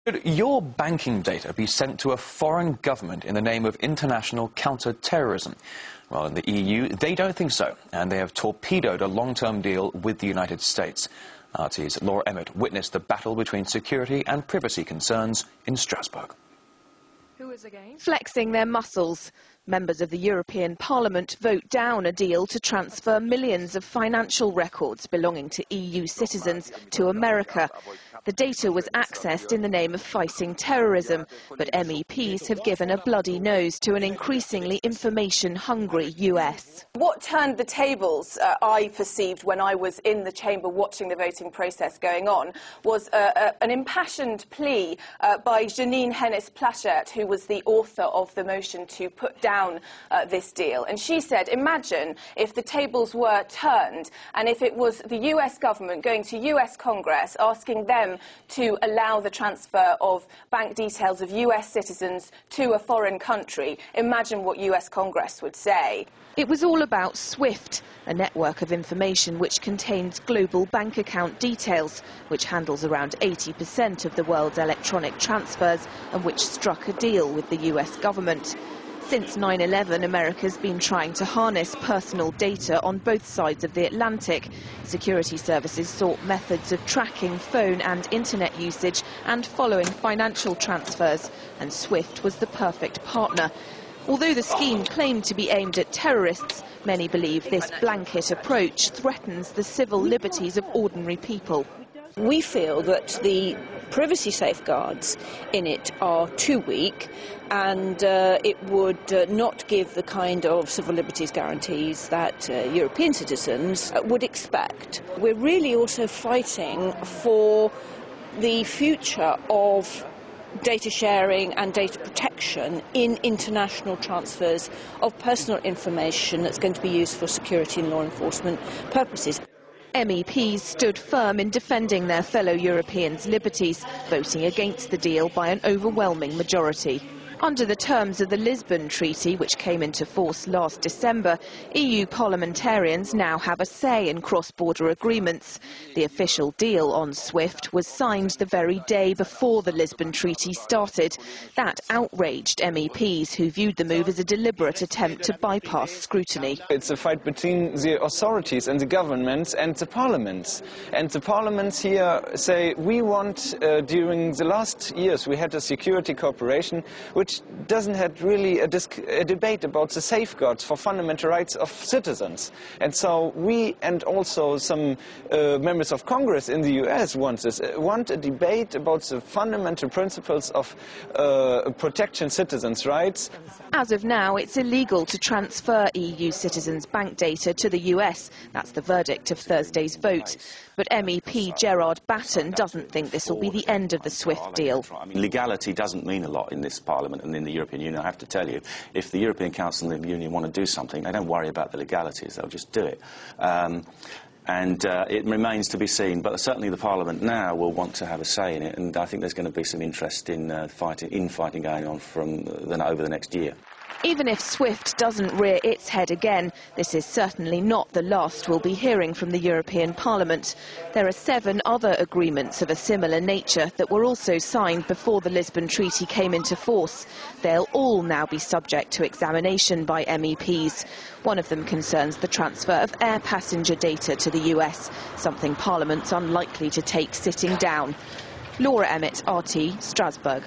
Could your banking data be sent to a foreign government in the name of international counter-terrorism? Well, in the EU, they don't think so, and they have torpedoed a long-term deal with the United States. RT's Laura Emmett witnessed the battle between security and privacy concerns in Strasbourg. Flexing their muscles, members of the European Parliament vote down a deal to transfer millions of financial records belonging to EU citizens to America. The data was accessed in the name of fighting terrorism, but MEPs have given a bloody nose to an increasingly information-hungry US. What turned the tables, I perceived when I was in the chamber watching the voting process going on, was an impassioned plea by Janine Hennis-Plasschaert, who was the author of the motion to put down this deal. And she said, imagine if the tables were turned and if it was the US government going to US Congress asking them to allow the transfer of bank details of US citizens to a foreign country. Imagine what US Congress would say. It was all about SWIFT, a network of information which contains global bank account details, which handles around 80% of the world's electronic transfers and which struck a deal with the US government. Since 9/11, America's been trying to harness personal data on both sides of the Atlantic. Security services sought methods of tracking phone and internet usage and following financial transfers, and SWIFT was the perfect partner. Although the scheme claimed to be aimed at terrorists, many believe this blanket approach threatens the civil liberties of ordinary people. We feel that the privacy safeguards in it are too weak, and it would not give the kind of civil liberties guarantees that European citizens would expect. We're really also fighting for the future of data sharing and data protection in international transfers of personal information that's going to be used for security and law enforcement purposes. MEPs stood firm in defending their fellow Europeans' liberties, voting against the deal by an overwhelming majority. Under the terms of the Lisbon Treaty, which came into force last December, EU parliamentarians now have a say in cross-border agreements. The official deal on SWIFT was signed the very day before the Lisbon Treaty started. That outraged MEPs, who viewed the move as a deliberate attempt to bypass scrutiny. It's a fight between the authorities and the governments and the parliaments. And the parliaments here say, we want, during the last years, we had a security cooperation which doesn't have really a debate about the safeguards for fundamental rights of citizens. And so we, and also some members of Congress in the US want a debate about the fundamental principles of protecting citizens' rights. As of now, it's illegal to transfer EU citizens' bank data to the US. That's the verdict of Thursday's vote. But MEP Gerard Batten doesn't think this will be the end of the SWIFT deal. I mean, legality doesn't mean a lot in this Parliament and in the European Union. I have to tell you, if the European Council and the Union want to do something, they don't worry about the legalities, they'll just do it. It remains to be seen, but certainly the Parliament now will want to have a say in it, and I think there's going to be some interest in fighting going on over the next year. Even if SWIFT doesn't rear its head again, this is certainly not the last we'll be hearing from the European Parliament. There are 7 other agreements of a similar nature that were also signed before the Lisbon Treaty came into force. They'll all now be subject to examination by MEPs. One of them concerns the transfer of air passenger data to the US, something Parliament's unlikely to take sitting down. Laura Emmett, RT, Strasbourg.